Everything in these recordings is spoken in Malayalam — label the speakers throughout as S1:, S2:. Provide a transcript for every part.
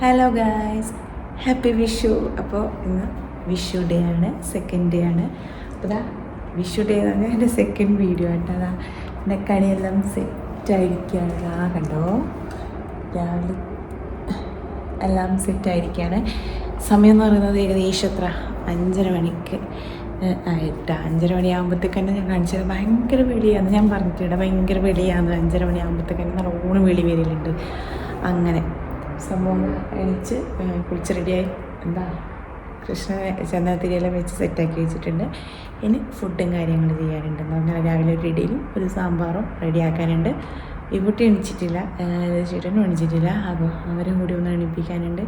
S1: Hello guys, happy Vishu. അപ്പോൾ ഇന്ന് വിഷു ഡേ ആണ്, സെക്കൻഡ് ഡേ ആണ്. അപ്പോൾ ഇതാ വിഷു ഡേ എന്ന് പറഞ്ഞാൽ എൻ്റെ സെക്കൻഡ് വീഡിയോ ആയിട്ട് അതാ എൻ്റെ കണിയെല്ലാം സെറ്റായിരിക്കുകയാണ്. കണ്ടോ, രാവിലെ എല്ലാം സെറ്റായിരിക്കുകയാണ്. സമയം എന്ന് പറയുന്നത് ഏകദേശം എത്ര 5:30 മണിക്ക് ആയിട്ടാ. 5:30 മണിയാകുമ്പോഴത്തേക്ക് തന്നെ ഞാൻ കാണിച്ചത് ഭയങ്കര വെളിയാണ്. ഞാൻ പറഞ്ഞിട്ടുണ്ട് ഭയങ്കര വെളിയാണ്. 5:30 മണിയാകുമ്പോഴത്തേക്ക് തന്നെ നല്ലോണം വെളി വരലുണ്ട്. അങ്ങനെ സംഭവം എണിച്ച് കുളിച്ച് റെഡിയായി എന്താ കൃഷ്ണനെ ചന്ദനത്തിരിയെല്ലാം വെച്ച് സെറ്റാക്കി വെച്ചിട്ടുണ്ട്. ഇനി ഫുഡും കാര്യങ്ങൾ ചെയ്യാനുണ്ട്. അങ്ങനെ രാവിലെ ഒരു ഇഡലിയും ഒരു സാമ്പാറും റെഡിയാക്കാനുണ്ട്. ഇവിട്ടി എണിച്ചിട്ടില്ല, ചേട്ടനും എണിച്ചിട്ടില്ല. അപ്പോൾ അവരും കൂടി ഒന്ന് എണിപ്പിക്കാനുണ്ട്.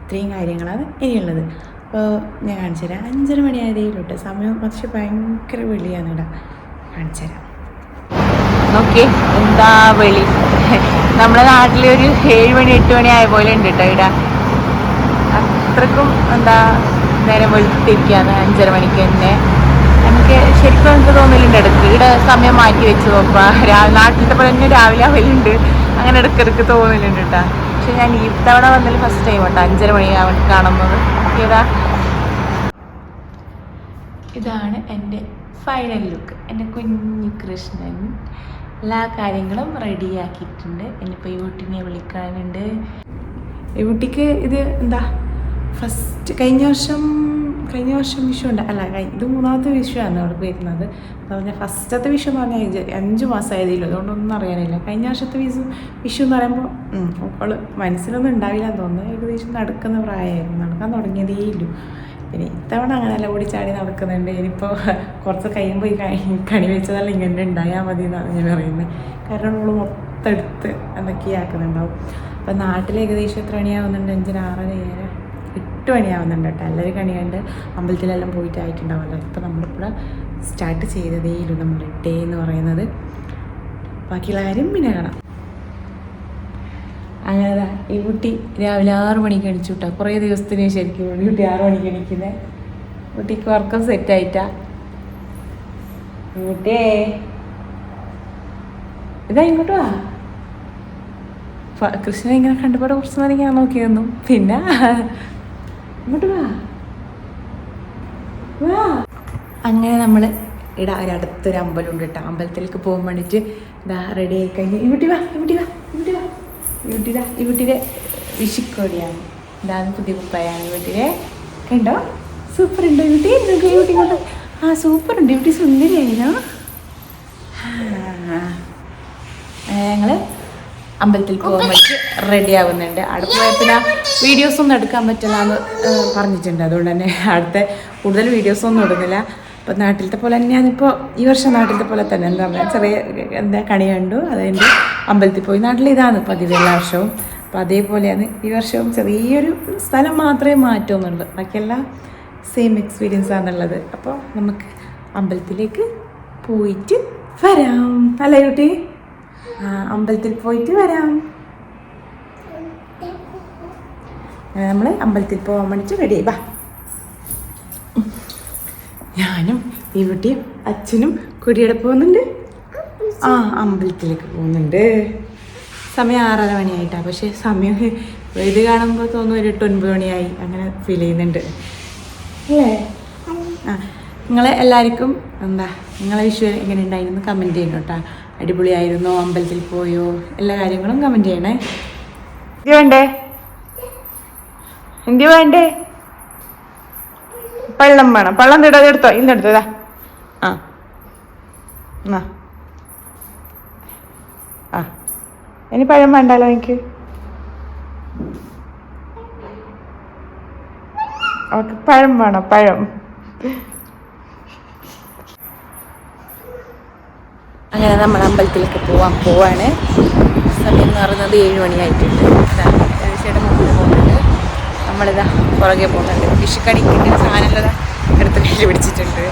S1: ഇത്രയും കാര്യങ്ങളാണ് ഇനിയുള്ളത്. അപ്പോൾ ഞാൻ കാണിച്ചു തരാം. 5:30 മണിയായതേയിലോട്ട് സമയം, പക്ഷെ ഭയങ്കര വെളിയാണ് ഇവിടെ. കാണിച്ചു തരാം.
S2: ഓക്കെ, എന്താ വെളി. നമ്മുടെ നാട്ടിലൊരു 7 മണി 8 മണി ആയ പോലെ ഉണ്ട് കേട്ടോ ഇവിടെ. അത്രക്കും എന്താ നേരം വെളുത്തിരിക്കുകയാണ് 5:30 മണിക്ക് തന്നെ. ശരിക്കും എനിക്ക് തോന്നലുണ്ട് ഇടയ്ക്ക് ഇവിടെ സമയം മാറ്റി വെച്ച് നോക്കുക. നാട്ടിലത്തെ പോലെ തന്നെ രാവിലെ അവലുണ്ട്, അങ്ങനെ ഇടയ്ക്കിടയ്ക്ക് തോന്നലുണ്ട് കേട്ടോ. പക്ഷെ ഞാൻ ഈ തവണ വന്നതിൽ ഫസ്റ്റ് ടൈം കേട്ടോ 5:30 മണി കാണുന്നത്. ഇതാണ് എൻ്റെ ഫൈനൽ ലുക്ക്. എൻ്റെ കുഞ്ഞു കൃഷ്ണൻ എല്ലാ കാര്യങ്ങളും റെഡിയാക്കിയിട്ടുണ്ട്. ഇനിയിപ്പോൾ ഈ കുട്ടീനെ വിളിക്കാനുണ്ട്.
S1: ഈ കുട്ടിക്ക് ഇത് എന്താ ഫസ്റ്റ് കഴിഞ്ഞ വർഷം വിഷു ഉണ്ട് അല്ല, ഇത് 3ാമത്തെ വിഷുവാണ് അവിടെ വരുന്നത്. എന്ന് പറഞ്ഞാൽ ഫസ്റ്റത്തെ വിഷു എന്ന് പറഞ്ഞാൽ 5 മാസമായതില്ലോ, അതുകൊണ്ടൊന്നും അറിയാനില്ല. കഴിഞ്ഞ വർഷത്തെ വിഷു എന്ന് പറയുമ്പോൾ അവൾ മനസ്സിലൊന്നും ഉണ്ടാവില്ല എന്ന് തോന്നുന്നു. ഏകദേശം നടക്കുന്ന പ്രായമായിരുന്നു, നടക്കാൻ തുടങ്ങിയതേ ഇല്ലു. പിന്നെ ഇത്തവണ അങ്ങനെയല്ല ഓടിച്ചാടി നടക്കുന്നുണ്ട്. ഇനിയിപ്പോൾ കുറച്ച് കഴിയുമ്പോൾ ഈ കണി വെച്ചതല്ല ഇങ്ങനെ ഉണ്ടായാൽ മതി എന്നാണ് ഞാൻ പറയുന്നത്. കാരണം നമ്മൾ മൊത്തം എടുത്ത് എന്തൊക്കെയാക്കുന്നുണ്ടാവും. അപ്പം നാട്ടിൽ ഏകദേശം എത്ര മണിയാവുന്നുണ്ട്? 5, 6, 7, 8 മണിയാവുന്നുണ്ട് കേട്ടോ. എല്ലാവരും കണി കണ്ട് അമ്പലത്തിലെല്ലാം പോയിട്ടായിട്ടുണ്ടാവുമല്ലോ. ഇപ്പം നമ്മളിപ്പോൾ സ്റ്റാർട്ട് ചെയ്തതേ ഇല്ലു നമ്മുടെ ഡേ എന്ന് പറയുന്നത്. ബാക്കിയുള്ള കാര്യം പിന്നെ കാണാം. അങ്ങനെ ഈ കുട്ടി രാവിലെ 6 മണിക്ക് എണിച്ചു വിട്ടാ. കുറേ ദിവസത്തിന് ശരിക്കും ഈ കുട്ടി 6 മണിക്ക് എണിക്കുന്നത്. കുട്ടിക്ക് വർക്കം സെറ്റായിട്ടാ. കുട്ടിയേ ഇതാ ഇങ്ങോട്ട് വാ. കൃഷ്ണനെ ഇങ്ങനെ കണ്ടുപാടെ കുറച്ച് നേരം ഞാൻ നോക്കി തന്നു. പിന്നെ ഇങ്ങോട്ട് വാ. അങ്ങനെ നമ്മൾ ഇവിടെ ഒരടുത്തൊരു അമ്പലമുണ്ട് കേട്ടോ. അമ്പലത്തിലേക്ക് പോകാൻ വേണ്ടിയിട്ട് ഇതാ റെഡി ആയി കഴിഞ്ഞ് ഇവിട്ടിയുടെ വിഷുക്കോടിയാണ്. ഇതാണ് പുതിയ കുപ്പായാണ് ഇവിട്ടിയെ. കണ്ടോ, സൂപ്പർ ഉണ്ട് ഇവിട്ടി. ഇവിട്ടി കൊണ്ട് സൂപ്പർ ഉണ്ട്. ഇവിട്ടി സുന്ദരിയായിരുന്നു. ഞങ്ങൾ അമ്പലത്തിൽ പോകാൻ വേണ്ടി റെഡി ആവുന്നുണ്ട്. അവിടെ പോയപ്പോൾ വീഡിയോസൊന്നും എടുക്കാൻ പറ്റില്ല എന്ന് പറഞ്ഞിട്ടുണ്ട്. അതുകൊണ്ട് തന്നെ അടുത്ത കൂടുതൽ വീഡിയോസൊന്നും ഇടുന്നില്ല. അപ്പോൾ നാട്ടിലത്തെ പോലെ തന്നെയാണിപ്പോൾ ഈ വർഷം. നാട്ടിലത്തെ പോലെ തന്നെ എന്താ പറയുക, ചെറിയ കണി കണ്ടു, അതുകൊണ്ട് അമ്പലത്തിൽ പോയി. നാട്ടിൽ ഇതാണ് പതിവ് എല്ലാ വർഷവും. അപ്പോൾ അതേപോലെയാണ് ഈ വർഷവും. ചെറിയൊരു സ്ഥലം മാത്രമേ മാറ്റുന്നുള്ളൂ, ബാക്കിയെല്ലാം സെയിം എക്സ്പീരിയൻസ് ആണുള്ളത്. അപ്പോൾ നമുക്ക് അമ്പലത്തിലേക്ക് പോയിട്ട് വരാം. അല്ലേ കുട്ടി? അമ്പലത്തിൽ പോയിട്ട് വരാം. നമ്മൾ അമ്പലത്തിൽ പോകാൻ വേണ്ടിയിട്ട് റെഡി ആയി. വാ. ഞാനും ഈ കുട്ടിയും അച്ഛനും കുടിയുടെ പോകുന്നുണ്ട്. അമ്പലത്തിലേക്ക് പോകുന്നുണ്ട്. സമയം 6:30 മണിയായിട്ടാണ്. പക്ഷേ സമയം ഇത് കാണുമ്പോൾ തോന്നുന്നു ഒരു 8, 9 മണിയായി അങ്ങനെ ഫീൽ ചെയ്യുന്നുണ്ട് അല്ലേ? നിങ്ങളെ എല്ലാവർക്കും എന്താ നിങ്ങളെ വിഷു എങ്ങനെ ഉണ്ടായിരുന്നു കമൻറ്റ് ചെയ്യണം കേട്ടോ. അടിപൊളിയായിരുന്നോ? അമ്പലത്തിൽ പോയോ? എല്ലാ കാര്യങ്ങളും കമൻറ്റ് ചെയ്യണേ. എന്ത് വേണ്ടേ? പള്ളം വേണം. പള്ളം എടുത്തോ. ഇന്നെടുത്തതാ. ഇനി പഴം വേണ്ടല്ലോ എനിക്ക്. അവർക്ക് പഴം വേണം, പഴം. അങ്ങനെ നമ്മൾ അമ്പലത്തിലേക്ക് പോവാണ്. സമയം എന്ന് പറയുന്നത് 7 മണിയായിട്ടുണ്ട്. ചേട്ടൻ മുമ്പിൽ പോകുന്നുണ്ട്, നമ്മളിതാ പുറകെ പോകുന്നുണ്ട്. വിഷുക്കണിക്ക് സാധനമുള്ളതാ എടുത്ത് കയ്യിൽ പിടിച്ചിട്ടുണ്ട്.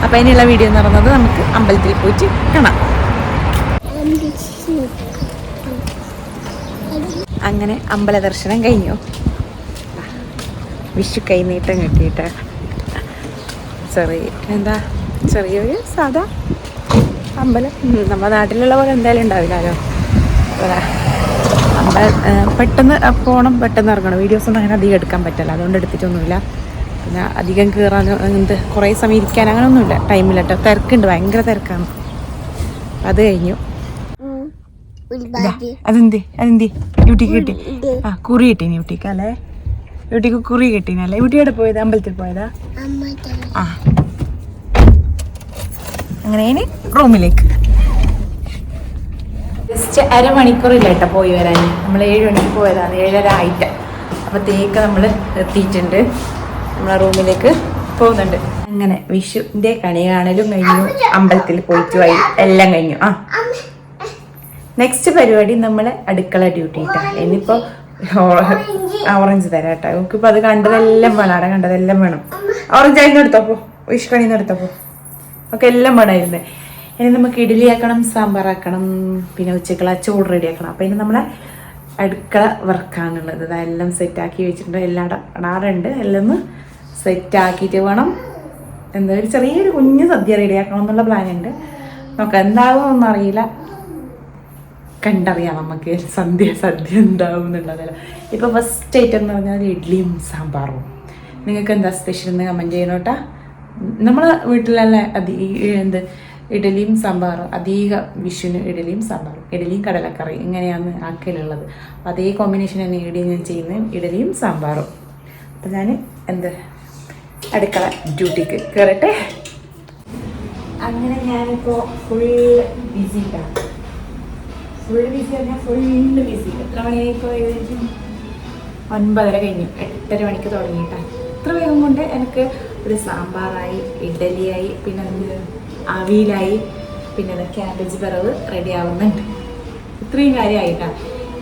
S1: അപ്പം അതിനുള്ള വീഡിയോ എന്ന് പറയുന്നത് നമുക്ക് അമ്പലത്തിൽ പോയിട്ട് കാണാം. അങ്ങനെ അമ്പല ദർശനം കഴിഞ്ഞു. വിഷു കൈനീട്ടം കിട്ടിയിട്ട് ചെറിയൊരു സാധാ അമ്പലം. നമ്മുടെ നാട്ടിലുള്ള പോലെ എന്തായാലും ഉണ്ടാവില്ലല്ലോ.
S2: നമ്മൾ പെട്ടെന്ന് പോകണം, പെട്ടെന്ന് ഇറങ്ങണം. വീഡിയോസൊന്നും അങ്ങനെ അധികം എടുക്കാൻ പറ്റില്ല, അതുകൊണ്ട് എടുത്തിട്ടൊന്നുമില്ല. പിന്നെ അധികം കയറാൻ കുറേ സമയം ഇരിക്കാൻ അങ്ങനെയൊന്നുമില്ല, ടൈമില്ല കേട്ടോ. തിരക്കുണ്ട്, ഭയങ്കര തിരക്കാണ്. അത് കഴിഞ്ഞു. അതെന്തി യൂട്ടിക്ക് കിട്ടി? ആ, കുറി കിട്ടീനി യൂട്ടിക്ക് അല്ലേ? യൂട്ടിക്ക് കുറി കിട്ടീനല്ലേ? യൂട്ടി എവിടെ പോയത്? അമ്പലത്തിൽ പോയതാ? ആ, അങ്ങനെ റൂമിലേക്ക് ജസ്റ്റ് അരമണിക്കൂറില്ല കേട്ടോ പോയി വരാൻ. നമ്മൾ 7 മണിക്ക് പോയതാണ്, 7:30 ആയിട്ട്. അപ്പോഴത്തേക്ക് നമ്മൾ എത്തിയിട്ടുണ്ട്, നമ്മളെ റൂമിലേക്ക് പോകുന്നുണ്ട്. അങ്ങനെ വിഷുവിൻ്റെ കണി കാണലും കഴിഞ്ഞു, അമ്പലത്തിൽ പോയിട്ട് പോയി, എല്ലാം കഴിഞ്ഞു. ആ, നെക്സ്റ്റ് പരിപാടി നമ്മൾ അടുക്കള ഡ്യൂട്ടി ഇട്ടാ. ഇനിയിപ്പോൾ ഓറഞ്ച് തരാം കേട്ടോ. നമുക്കിപ്പോൾ അത് കണ്ടതെല്ലാം വേണം, അവിടെ കണ്ടതെല്ലാം വേണം. ഓറഞ്ച് ആയിരുന്നു എടുത്തപ്പോൾ, വിഷു കണിന്ന് എടുത്തപ്പോൾ ഒക്കെ എല്ലാം വേണമായിരുന്നു. ഇനി നമുക്ക് ഇഡ്ഡലി ആക്കണം, സാമ്പാറാക്കണം, പിന്നെ ഉച്ചക്കുള്ള ചോറ് റെഡി ആക്കണം. അപ്പോൾ ഇനി നമ്മളെ അടുക്കള വർക്കാണുള്ളത്. അതെല്ലാം സെറ്റാക്കി വെച്ചിട്ടുണ്ട്, എല്ലാം ഇടാറുണ്ട്. എല്ലാം ഒന്ന് സെറ്റാക്കിയിട്ട് വേണം എന്താ ഒരു ചെറിയൊരു കുഞ്ഞ് സദ്യ റെഡിയാക്കണം എന്നുള്ള പ്ലാനുണ്ട്. നോക്കാം എന്താകുമെന്നൊന്നും അറിയില്ല, കണ്ടറിയാം നമുക്ക് സദ്യ ഉണ്ടാവും എന്നുള്ളതല്ല. ഇപ്പോൾ ഫസ്റ്റ് ഐറ്റം എന്ന് പറഞ്ഞാൽ ഇഡ്ഡലിയും സാമ്പാറും. നിങ്ങൾക്ക് എന്താ സ്പെഷ്യൽ എന്ന് കമൻറ്റ് ചെയ്യണം കേട്ടോ. നമ്മളെ വീട്ടിലല്ല ഇഡലിയും സാമ്പാറും അധികം വിഷുവിന് ഇഡലിയും സാമ്പാറും, ഇഡലിയും കടലക്കറി ഇങ്ങനെയാണ് ആക്കലുള്ളത്. അപ്പോൾ അതേ കോമ്പിനേഷൻ തന്നെ ഇവിടെയും ഞാൻ ചെയ്യുന്നത്, ഇഡലിയും സാമ്പാറും. അപ്പോൾ ഞാൻ അടുക്കള ഡ്യൂട്ടിക്ക് കയറട്ടെ. അങ്ങനെ ഞാനിപ്പോൾ ഫുൾ ബിസിയാണ്, ഫുൾ ബിസി പറഞ്ഞാൽ ഫുള്ള് ബിസി. എത്ര മണിയായിപ്പോൾ? ഏകദേശം 9:30 കഴിഞ്ഞു. 8:30 മണിക്ക് തുടങ്ങിയിട്ടാണ്. ഇത്ര വേഗം കൊണ്ട് എനിക്ക് ഒരു സാമ്പാറായി, ഇഡലിയായി, പിന്നെ അവിയലായി, പിന്നെ ക്യാബേജ് പിറവ് റെഡി ആവുന്നുണ്ട്. ഇത്രയും കാര്യമായിട്ടാണ്.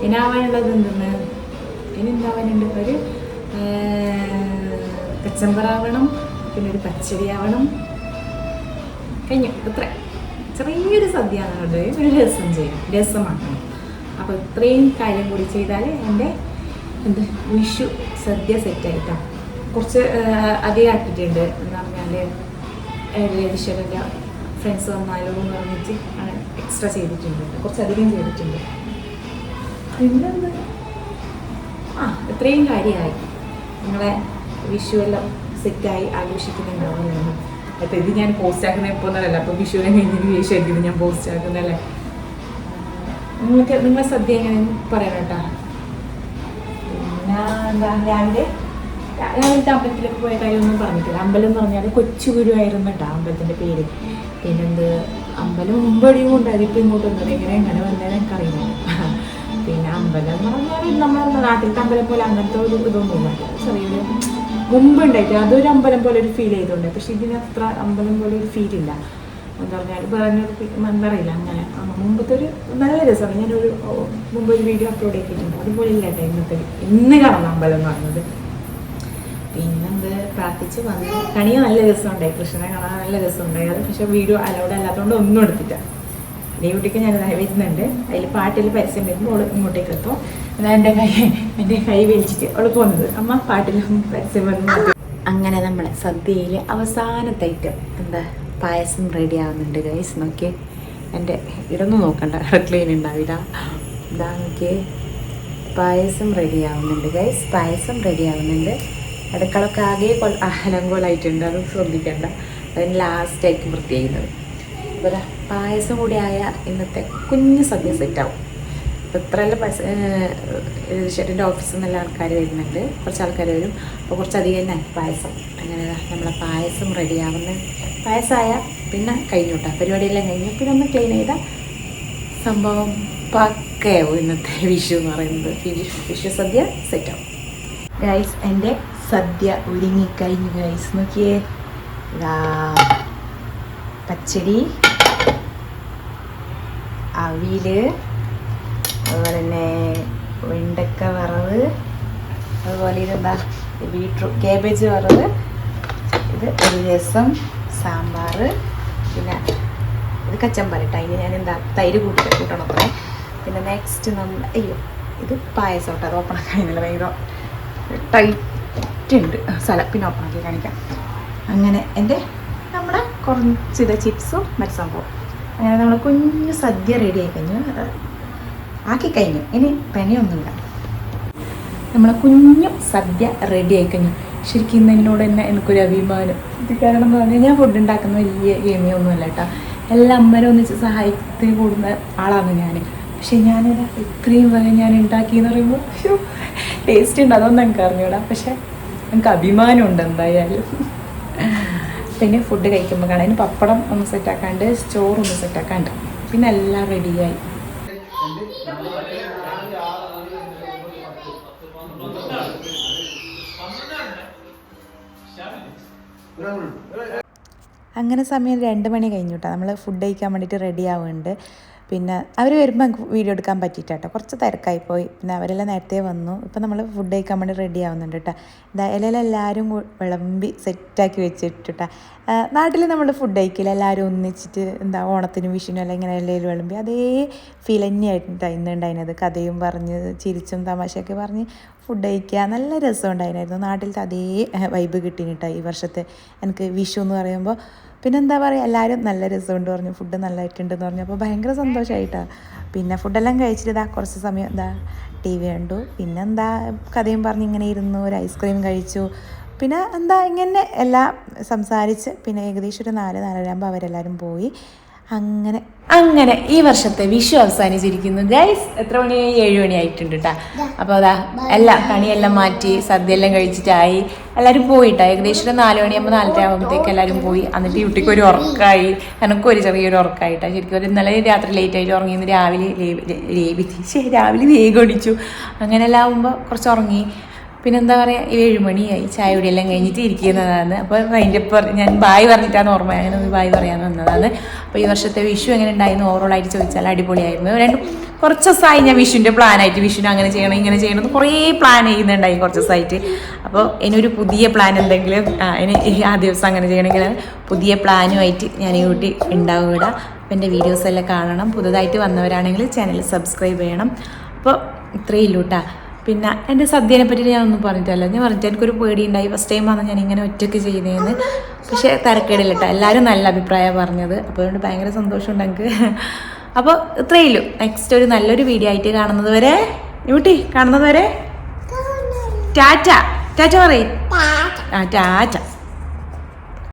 S2: ഇനാവാനുള്ളത് എന്തെന്ന് ഇനി എന്താവാനുണ്ട്? ഒരു കച്ചമ്പറാവണം, പിന്നെ ഒരു പച്ചടി ആവണം, കഴിഞ്ഞു. ഇത്ര ചെറിയൊരു സദ്യ എന്നുള്ളത് ഒരു രസമാക്കണം. അപ്പോൾ ഇത്രയും കാര്യം കൂടി ചെയ്താൽ എൻ്റെ വിഷു സദ്യ സെറ്റായിട്ടാണ്. കുറച്ച് അധികം ആക്കിയിട്ടുണ്ട് എന്ന് പറഞ്ഞാൽ രതീശ്വരൻ്റെ ഫ്രണ്ട്സ് വന്നാലോ എന്ന് പറഞ്ഞിട്ട് എക്സ്ട്രാ ചെയ്തിട്ടുണ്ട്, കുറച്ചധികം ചെയ്തിട്ടുണ്ട്. പിന്നെന്താ, ഇത്രയും കാര്യമായി. നിങ്ങളെ വിഷു എല്ലാം സെറ്റായി ആഘോഷിക്കുന്നുണ്ടാവുന്നതാണ്. അപ്പോൾ ഇത് ഞാൻ പോസ്റ്റ് ആക്കുന്ന എപ്പോൾ എന്നല്ല, അപ്പോൾ വിഷുവിനെ കഴിഞ്ഞിട്ട് വിഷുവായിരിക്കും ഞാൻ പോസ്റ്റ് ആക്കുന്നതല്ലേ. നിങ്ങളെ സദ്യ എങ്ങനെയെന്ന് പറയണം കേട്ടോ. പിന്നെ എന്താ, രാവിലത്തെ അമ്പലത്തിലേക്ക് പോയ കാര്യമൊന്നും പറഞ്ഞിട്ടില്ല. അമ്പലം എന്ന് പറഞ്ഞാൽ കൊച്ചുകുരുവായിരുന്നു കേട്ടോ അമ്പലത്തിൻ്റെ പേര്. പിന്നെന്ത് അമ്പലം മുമ്പടിയും ഉണ്ടായിരുന്നു, ഇപ്പം ഇങ്ങോട്ട് വന്നത് എങ്ങനെ വന്നേരം എനിക്കറിയില്ല. പിന്നെ അമ്പലം എന്ന് പറഞ്ഞാൽ നമ്മളെ നാട്ടിലത്തെ അമ്പലം പോലെ അങ്ങനത്തെ ഒരു ഇതൊന്നും ഇല്ല, ചെറിയൊരു മുമ്പ് ഉണ്ടായിട്ട് അതൊരു അമ്പലം പോലെ ഒരു ഫീൽ ചെയ്തുകൊണ്ട്. പക്ഷെ ഇതിനത്ര അമ്പലം പോലെ ഒരു ഫീലില്ല. എന്താ പറഞ്ഞാൽ പറഞ്ഞൊരു മെമ്പറില്ല അങ്ങനെ. മുമ്പത്തെ ഒരു നല്ല രസമാണ്. ഞാനൊരു മുമ്പ് ഒരു വീഡിയോ അപ്ലോഡ് ചെയ്തിട്ടുണ്ട്, അതുപോലെ ഇല്ല കേട്ടോ ഇന്ന് കാണുന്ന അമ്പലം എന്ന് പറയുന്നത്. പിന്നെന്ത് പ്രാർത്ഥിച്ച് വന്ന് കണിയ നല്ല രസമുണ്ടായി, കൃഷ്ണനെ കാണാൻ നല്ല രസമുണ്ടായി. അത് പക്ഷേ വീഡിയോ അലൗഡ് അല്ലാത്തതുകൊണ്ട് ഒന്നും എടുത്തില്ല. ഡ്യൂട്ടിക്ക് ഞാൻ വരുന്നുണ്ട്, അതിൽ പാട്ടിൽ പരസ്യം വരുമ്പോൾ അവൾ ഇങ്ങോട്ടേക്ക് എത്തും. എന്നാൽ എൻ്റെ കൈ വലിച്ചിട്ട് അവൾ പോകുന്നത്, അമ്മ പാട്ടിൽ പരസ്യം വന്നു. അങ്ങനെ നമ്മളെ സദ്യയിൽ അവസാനത്തെ ഐറ്റം എന്താ പായസം റെഡി ആവുന്നുണ്ട് ഗൈസ്. നോക്കിയേ, എൻ്റെ ഇടൊന്നും നോക്കണ്ട, ക്ലീൻ ഉണ്ടാവില്ല. ഇതാ നോക്കിയേ, പായസം റെഡി ആവുന്നുണ്ട് ഗൈസ്, പായസം റെഡി ആവുന്നുണ്ട്. അടുക്കളൊക്കെ ആകെ അലങ്കോലായിട്ടുണ്ട്, അത് ശ്രദ്ധിക്കേണ്ട. അതിന് ലാസ്റ്റായിരിക്കും വൃത്തി ചെയ്യുന്നത്. അപ്പോൾ പായസം കൂടി ആയ ഇന്നത്തെ കുഞ്ഞു സദ്യ സെറ്റാവും. അപ്പോൾ ഇത്രയെല്ലാം ചേട്ടൻ്റെ ഓഫീസിൽ നിന്നുള്ള ആൾക്കാർ വരുന്നുണ്ട്, കുറച്ച് ആൾക്കാർ വരും. അപ്പോൾ കുറച്ചധികം തന്നെ പായസം. അങ്ങനെ നമ്മളെ പായസം റെഡിയാവുന്ന പായസമായ പിന്നെ കഴിഞ്ഞു കേട്ടോ, പരിപാടിയെല്ലാം കഴിഞ്ഞു. പിന്നെ ഒന്ന് ക്ലീൻ ചെയ്താൽ സംഭവം പക്കയാവും. ഇന്നത്തെ വിഷു എന്ന് പറയുന്നത് വിഷു സദ്യ സെറ്റാവും ഗൈസ്. എൻ്റെ സദ്യ ഒരുങ്ങിക്കഴിഞ്ഞു ഗൈസ്. നോക്കിയേ, പച്ചടി, അവിയൽ, അതുപോലെ തന്നെ വെണ്ടക്ക വറവ്, അതുപോലെ ഇതെന്താ കേബേജ് വറവ്, ഇത് ഒരു രസം, സാമ്പാർ, പിന്നെ ഇത് കച്ചമ്പരട്ട. അതിന് ഞാൻ എന്താ തൈര് കൂട്ടണം അത്രേ. പിന്നെ നെക്സ്റ്റ് ഇത് പായസം കേട്ടോ, അത് ഓപ്പണാക്കി കഴിഞ്ഞില്ല, ഭയങ്കര ടൈറ്റ് ഉണ്ട് സ്ഥലം, പിന്നെ ഓപ്പണാക്കി കാണിക്കാം. അങ്ങനെ നമ്മുടെ കുറച്ച് ചിപ്സും മറ്റു സംഭവം. അങ്ങനെ നമ്മൾ കുഞ്ഞു സദ്യ റെഡി ആയി കഴിഞ്ഞു.
S1: ആക്കി കഴിഞ്ഞു, ഇനി പണിയൊന്നുമില്ല. നമ്മളെ കുഞ്ഞു സദ്യ റെഡി ആയി കഴിഞ്ഞു. ശരിക്കും ഇന്ന് എന്നോട് തന്നെ എനിക്കൊരു അഭിമാനം. ഇത് കാരണം എന്ന് പറഞ്ഞാൽ ഞാൻ ഫുഡ് ഉണ്ടാക്കുന്ന വലിയ ഗെയിമിയൊന്നുമല്ല കേട്ടോ. എല്ലാ അമ്മരും ഒന്നിച്ച് സഹായത്തിന് കൂടുന്ന ആളാണ് ഞാൻ. പക്ഷെ ഞാനിത് ഇത്രയും വരെ ഞാൻ ഉണ്ടാക്കിയെന്ന് പറയുമ്പോൾ ടേസ്റ്റ് ഉണ്ട്, അതൊന്നും എനിക്ക് അറിഞ്ഞൂടാ. പക്ഷെ എനിക്ക് അഭിമാനമുണ്ട് എന്തായാലും. പിന്നെ ഫുഡ് കഴിക്കുമ്പോൾ കാണാം. അതിന് പപ്പടം ഒന്ന് സെറ്റാക്കാണ്ട്, ചോറൊന്ന് സെറ്റാക്കാണ്ട്, പിന്നെ എല്ലാം റെഡിയായി. അങ്ങനെ സമയം 2 മണി കഴിഞ്ഞു കേട്ടോ. നമ്മൾ ഫുഡ് കഴിക്കാൻ വേണ്ടിയിട്ട് റെഡി ആവുന്നുണ്ട്. പിന്നെ അവർ വരുമ്പോൾ എനിക്ക് വീഡിയോ എടുക്കാൻ പറ്റിയിട്ടോ, കുറച്ച് തിരക്കായിപ്പോയി. പിന്നെ അവരെല്ലാം നേരത്തെ വന്നു. ഇപ്പം നമ്മൾ ഫുഡ് കഴിക്കാൻ വേണ്ടി റെഡി ആവുന്നുണ്ട് കേട്ടോ. ഇലയിലെല്ലാം എല്ലാവരും വിളമ്പി സെറ്റാക്കി വെച്ചിട്ടാ. നാട്ടിൽ നമ്മൾ ഫുഡ് കഴിക്കില്ല, എല്ലാവരും ഒന്നിച്ചിട്ട് ഓണത്തിനും വിഷുവിനും എല്ലാം ഇങ്ങനെ ഇലയിൽ വിളമ്പി അതേ ഫീൽ തന്നെയായിട്ടാണ് ഇന്നുണ്ടായിരുന്നത്. കഥയും പറഞ്ഞ് ചിരിച്ചും തമാശയൊക്കെ പറഞ്ഞ് ഫുഡ് കഴിക്കുക നല്ല രസം ഉണ്ടായിരുന്നു. നാട്ടിലത്തെ അതേ വൈബ് കിട്ടിയിട്ടാ ഈ വർഷത്തെ എനിക്ക് വിഷു എന്ന് പറയുമ്പോൾ. പിന്നെ എന്താ പറയുക, എല്ലാവരും നല്ല രസമുണ്ട് പറഞ്ഞു, ഫുഡ് നല്ലതായിട്ടുണ്ടെന്ന് പറഞ്ഞു. അപ്പോൾ ഭയങ്കര സന്തോഷമായിട്ടാണ്. പിന്നെ ഫുഡെല്ലാം കഴിച്ചിട്ട് കുറച്ച് സമയം TV കണ്ടു. പിന്നെ കഥയും പറഞ്ഞ് ഇങ്ങനെ ഇരുന്നു, ഒരു ഐസ്ക്രീം കഴിച്ചു. പിന്നെ ഇങ്ങനെ എല്ലാം സംസാരിച്ച് പിന്നെ ഏകദേശം ഒരു 4-4:30 ആകുമ്പോൾ അവരെല്ലാവരും പോയി. അങ്ങനെ ഈ വർഷത്തെ വിഷു അവസാനിച്ചിരിക്കുന്നു ഗൈസ്. എത്ര മണിയായി? 7 മണി ആയിട്ടുണ്ട് കേട്ടോ. അപ്പോൾ എല്ലാം കണിയെല്ലാം മാറ്റി സദ്യയെല്ലാം കഴിച്ചിട്ടായി എല്ലാവരും പോയിട്ടാ. ഏകദേശം 4 മണിയാകുമ്പോൾ 4:30 ആകുമ്പോഴത്തേക്ക് എല്ലാവരും പോയി. എന്നിട്ട് കുട്ടിക്ക് ഒരു ഉറക്കമായി, എനിക്കും ഒരു ചെറിയൊരു ഉറക്കമായിട്ടാ. ശരിക്കും ഒരു ഇന്നലെ രാത്രി ലേറ്റായിട്ട് ഉറങ്ങി, ഇന്ന് രാവിലെ വേഗം അടിച്ചു. അങ്ങനെ എല്ലാം ആകുമ്പോൾ കുറച്ച് ഉറങ്ങി. പിന്നെ എന്താ പറയുക, 7 മണിയായി, ചായ കുടിയെല്ലാം കഴിഞ്ഞിട്ട് ഇരിക്കുന്നതാണ്. അപ്പോൾ അതിൻ്റെ ഞാൻ ബായ് പറഞ്ഞിട്ടാണ് ഓർമ്മ, അങ്ങനെ ഒന്ന് ബായ് പറയാൻ വന്നതാണ്. അപ്പോൾ ഈ വർഷത്തെ വിഷു എങ്ങനെ ഉണ്ടായിരുന്നു ഓവറോളായിട്ട് ചോദിച്ചാൽ അടിപൊളിയായിരുന്നു. കുറച്ച് ദിവസമായി ഞാൻ വിഷുവിൻ്റെ പ്ലാനായിട്ട്, വിഷുവിന് അങ്ങനെ ചെയ്യണം ഇങ്ങനെ ചെയ്യണം കുറേ പ്ലാൻ ചെയ്യുന്നുണ്ടായി കുറച്ച് ദിവസമായിട്ട്. അപ്പോൾ ഇനിയൊരു പുതിയ പ്ലാൻ എന്തെങ്കിലും ഇനി ആ ദിവസം അങ്ങനെ ചെയ്യണമെങ്കിൽ പുതിയ പ്ലാനുമായിട്ട് ഞാൻ ഈ കുട്ടി ഉണ്ടാവും ഇവിടെ. അപ്പോൾ എൻ്റെ വീഡിയോസ് എല്ലാം കാണണം. പുതുതായിട്ട് വന്നവരാണെങ്കിൽ ചാനൽ സബ്സ്ക്രൈബ് ചെയ്യണം. അപ്പോൾ ഇത്രയേ ഉള്ളൂ കേട്ടോ. പിന്നെ എൻ്റെ സദ്യനെ പറ്റി ഞാനൊന്നും പറഞ്ഞിട്ടല്ല. ഞാൻ പറഞ്ഞിട്ട് എനിക്കൊരു പേടിയുണ്ടായി, ഫസ്റ്റ് ടൈം ആണ് ഞാൻ ഇങ്ങനെ ഒറ്റയ്ക്ക് ചെയ്യുന്നതെന്ന്. പക്ഷേ തരക്കേടില്ല കേട്ടോ, എല്ലാവരും നല്ല അഭിപ്രായം പറഞ്ഞത്. അപ്പോൾ അതുകൊണ്ട് ഭയങ്കര സന്തോഷമുണ്ട് എനിക്ക്. അപ്പോൾ ഇത്രയേ ഉള്ളൂ. നെക്സ്റ്റ് ഒരു നല്ലൊരു വീഡിയോ ആയിട്ട് കാണുന്നത് വരെ ടാറ്റ ടാറ്റ പറയും. ടാറ്റ.